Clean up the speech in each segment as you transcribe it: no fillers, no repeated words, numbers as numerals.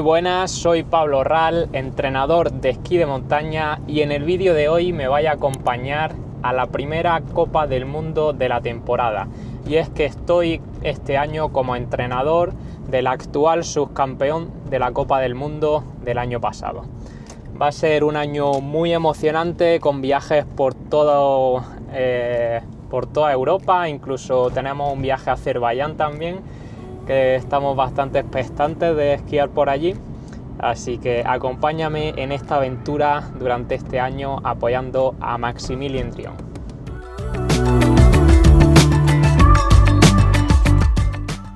buenas, soy Pablo Ral, entrenador de esquí de montaña, y en el vídeo de hoy me voy a acompañar a la primera Copa del Mundo de la temporada. Y es que estoy este año como entrenador del actual subcampeón de la Copa del Mundo del año pasado. Va a ser un año muy emocionante, con viajes por toda Europa, incluso tenemos un viaje a Azerbaiyán también, que estamos bastante expectantes de esquiar por allí. Así que acompáñame en esta aventura durante este año apoyando a Maximilien Drion.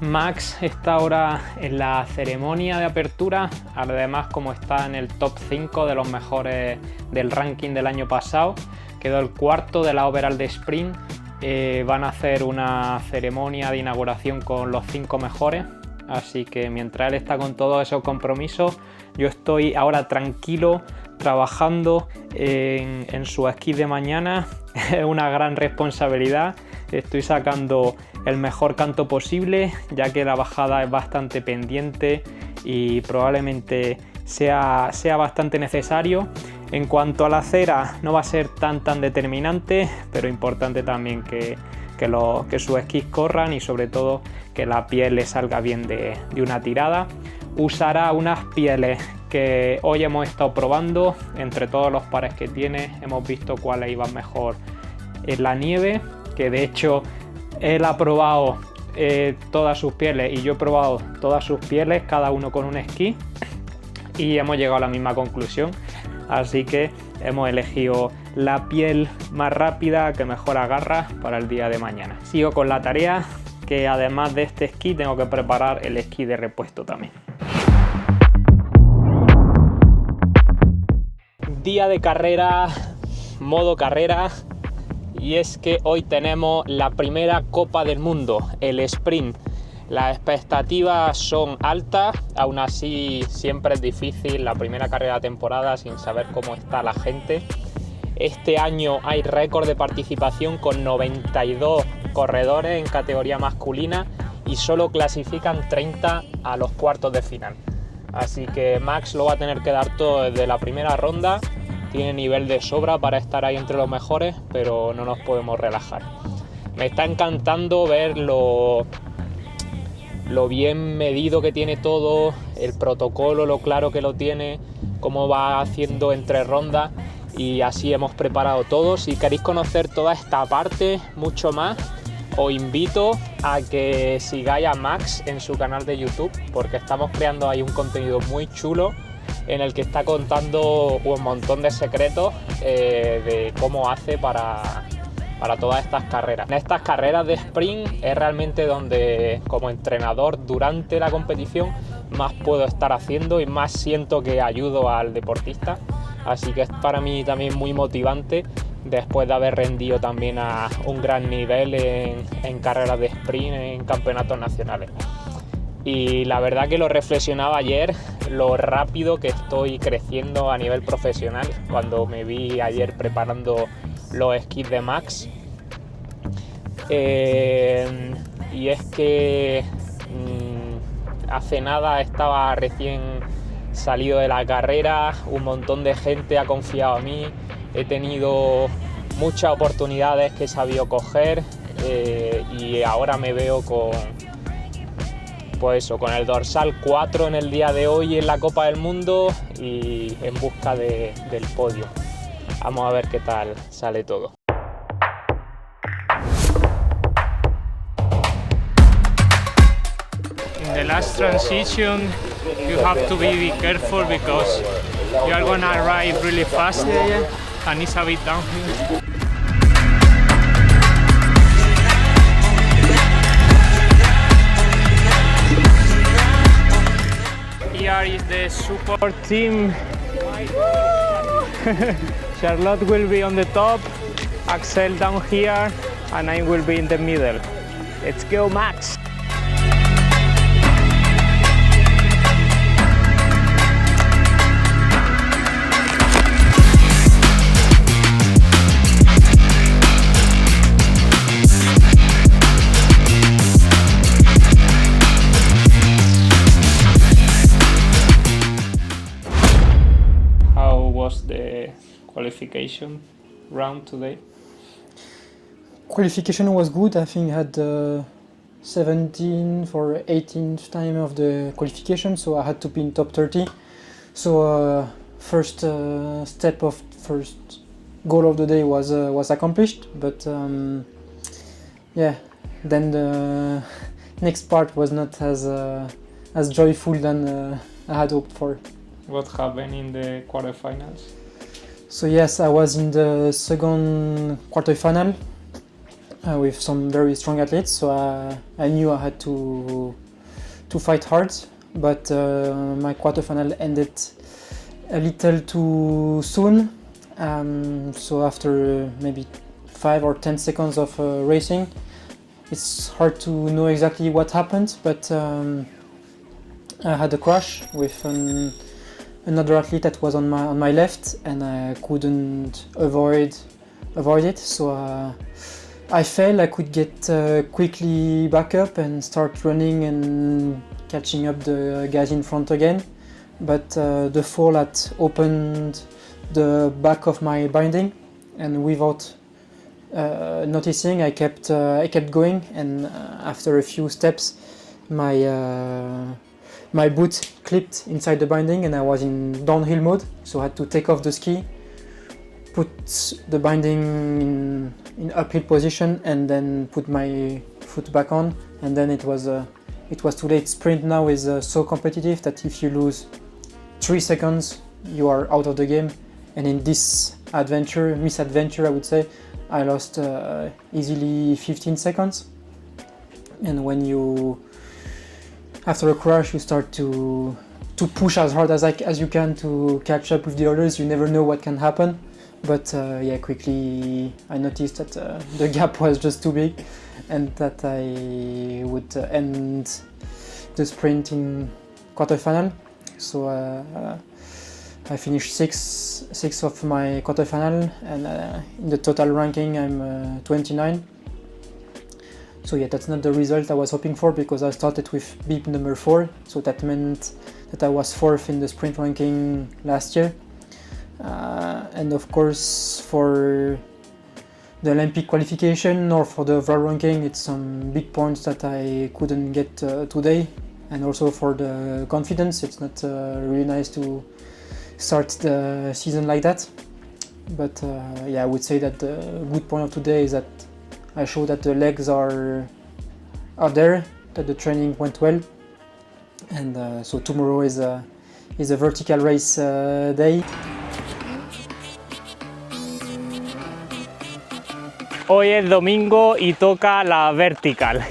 Max está ahora en la ceremonia de apertura, además como está en el top 5 de los mejores del ranking del año pasado, quedó el cuarto de la overall de sprint. Van a hacer una ceremonia de inauguración con los 5 mejores, así que mientras él está con todos esos compromisos, yo estoy ahora tranquilo trabajando en su esquí de mañana. Es una gran responsabilidad, estoy sacando el mejor canto posible, ya que la bajada es bastante pendiente y probablemente sea bastante necesario. En cuanto a la acera, no va a ser tan determinante, pero importante también que sus esquís corran y sobre todo que la piel le salga bien de una tirada. Usará unas pieles que hoy hemos estado probando. Entre todos los pares que tiene hemos visto cuáles iban mejor en la nieve, que de hecho él ha probado todas sus pieles y yo he probado todas sus pieles, cada uno con un esquí, y hemos llegado a la misma conclusión. Así que hemos elegido la piel más rápida, que mejor agarra para el día de mañana. Sigo con la tarea, que además de este esquí tengo que preparar el esquí de repuesto también. Día de carrera, modo carrera, y es que hoy tenemos la primera Copa del Mundo, el sprint. Las expectativas son altas, aún así siempre es difícil la primera carrera de temporada sin saber cómo está la gente. Este año hay récord de participación con 92 corredores en categoría masculina y solo clasifican 30 a los cuartos de final. Así que Max lo va a tener que dar todo desde la primera ronda, tiene nivel de sobra para estar ahí entre los mejores, pero no nos podemos relajar. Me está encantando ver lo bien medido que tiene todo, el protocolo, lo claro que lo tiene, cómo va haciendo entre rondas, y así hemos preparado todo. Si queréis conocer toda esta parte, mucho más, os invito a que sigáis a Max en su canal de YouTube, porque estamos creando ahí un contenido muy chulo en el que está contando un montón de secretos de cómo hace para todas estas carreras. En estas carreras de sprint es realmente donde, como entrenador durante la competición, más puedo estar haciendo y más siento que ayudo al deportista. Así que es para mí también muy motivante, después de haber rendido también a un gran nivel en carreras de sprint, en campeonatos nacionales. Y la verdad que lo reflexionaba ayer, lo rápido que estoy creciendo a nivel profesional, cuando me vi ayer preparando los esquís de Max. Y es que hace nada estaba recién salido de la carrera, un montón de gente ha confiado en mí, he tenido muchas oportunidades que he sabido coger, y ahora me veo con el dorsal 4 en el día de hoy en la Copa del Mundo y en busca del podio. Vamos a ver qué tal sale todo. In the last transition, you have to be careful because you are going to arrive really fast and it's a bit downhill. Here is the support team. Charlotte will be on the top, Axel down here, and I will be in the middle. Let's go, Max! was the qualification round today? Qualification was good. I think I had 17th or 18th time of the qualification, so I had to be in top 30. So first goal of the day was accomplished, but yeah, then the next part was not as joyful than I had hoped for. What happened in the quarterfinals? So yes, I was in the second quarterfinal with some very strong athletes, so I knew I had to fight hard, but my quarterfinal ended a little too soon. So after maybe 5 or 10 seconds of racing, it's hard to know exactly what happened, but I had a crash with another athlete that was on my left, and I couldn't avoid it. So I fell. I could get quickly back up and start running and catching up the guys in front again. But the fall had opened the back of my binding, and without noticing, I kept going. And after a few steps, my boot clipped inside the binding, and I was in downhill mode. So I had to take off the ski, put the binding in uphill position, and then put my foot back on. And then it was too late. Sprint now is so competitive that if you lose 3 seconds, you are out of the game. And in this misadventure, I would say, I lost easily 15 seconds. And when after a crash, you start to push as hard as you can to catch up with the others. You never know what can happen. But yeah, quickly I noticed that the gap was just too big, and that I would end the sprint in quarterfinal. So I finished sixth of my quarterfinal, and in the total ranking I'm 29. So yeah, that's not the result I was hoping for, because I started with beep number 4, so that meant that I was 4th in the sprint ranking last year. And of course, for the Olympic qualification or for the overall ranking, it's some big points that I couldn't get today. And also for the confidence, it's not really nice to start the season like that. But yeah, I would say that the good point of today is that I showed that the legs are there, that the training went well. And so tomorrow is a vertical race day. Hoy es domingo y toca la vertical.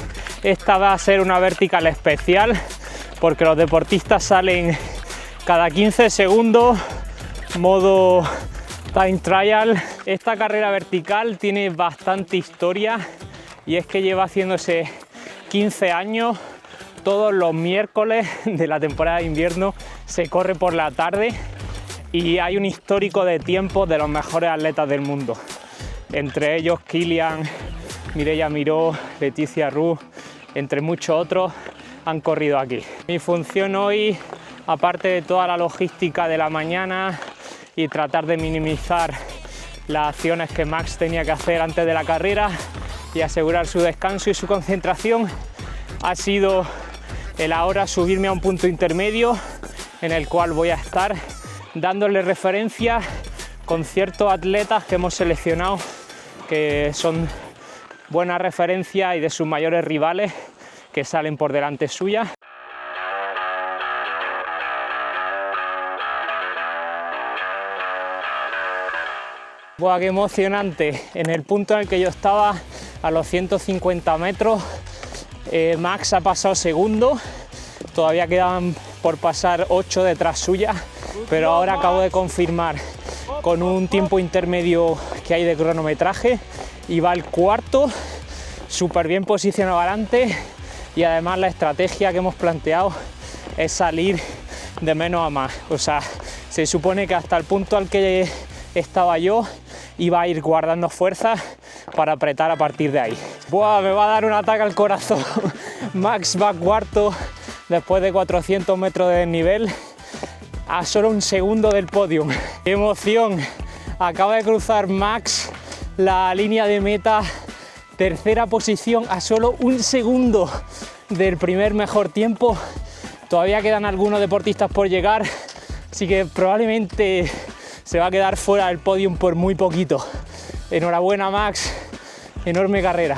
Esta va a ser una vertical especial porque los deportistas salen cada 15 segundos, modo time trial. Esta carrera vertical tiene bastante historia, y es que lleva haciéndose 15 años. Todos los miércoles de la temporada de invierno se corre por la tarde, y hay un histórico de tiempos de los mejores atletas del mundo. Entre ellos Kilian, Mireia Miró, Leticia Roux, entre muchos otros, han corrido aquí. Mi función hoy, aparte de toda la logística de la mañana y tratar de minimizar las acciones que Max tenía que hacer antes de la carrera y asegurar su descanso y su concentración, ha sido el ahora subirme a un punto intermedio en el cual voy a estar dándole referencia con ciertos atletas que hemos seleccionado, que son buena referencia, y de sus mayores rivales que salen por delante suya. ¡Buah, qué emocionante! En el punto en el que yo estaba, a los 150 metros, Max ha pasado segundo. Todavía quedaban por pasar 8 detrás suya, pero ahora acabo de confirmar con un tiempo intermedio que hay de cronometraje, y va el cuarto, súper bien posicionado adelante. Y además la estrategia que hemos planteado es salir de menos a más. O sea, se supone que hasta el punto al que estaba yo iba a ir guardando fuerzas para apretar a partir de ahí. ¡Buah! Me va a dar un ataque al corazón. Max va cuarto después de 400 metros de desnivel. a solo un segundo del podium. ¡Qué emoción! Acaba de cruzar Max la línea de meta, tercera posición a solo un segundo del primer mejor tiempo. Todavía quedan algunos deportistas por llegar, así que probablemente se va a quedar fuera del podium por muy poquito. Enhorabuena, Max, enorme carrera.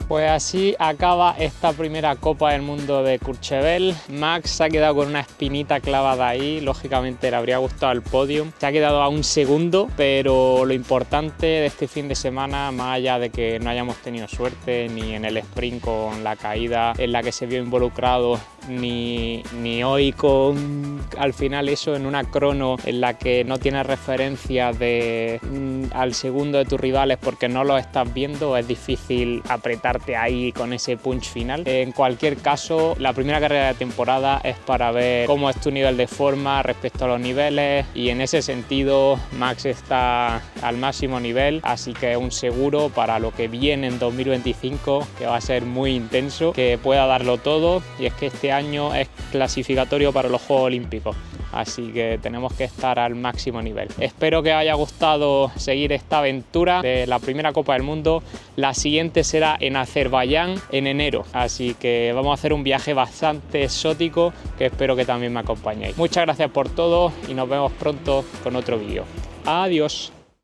Pues así acaba esta primera Copa del Mundo de Courchevel. Max se ha quedado con una espinita clavada ahí, lógicamente le habría gustado el podium. Se ha quedado a un segundo, pero lo importante de este fin de semana, más allá de que no hayamos tenido suerte ni en el sprint con la caída en la que se vio involucrado, ni hoy con al final eso en una crono en la que no tienes referencia al segundo de tus rivales porque no lo estás viendo, es difícil apretarte ahí con ese punch final. En cualquier caso, la primera carrera de temporada es para ver cómo es tu nivel de forma respecto a los niveles, y en ese sentido Max está al máximo nivel, así que es un seguro para lo que viene en 2025, que va a ser muy intenso, que pueda darlo todo, y es que este año es clasificatorio para los Juegos Olímpicos. Así que tenemos que estar al máximo nivel. Espero que os haya gustado seguir esta aventura de la primera Copa del Mundo. La siguiente será en Azerbaiyán en enero. Así que vamos a hacer un viaje bastante exótico que espero que también me acompañéis. Muchas gracias por todo y nos vemos pronto con otro vídeo. Adiós.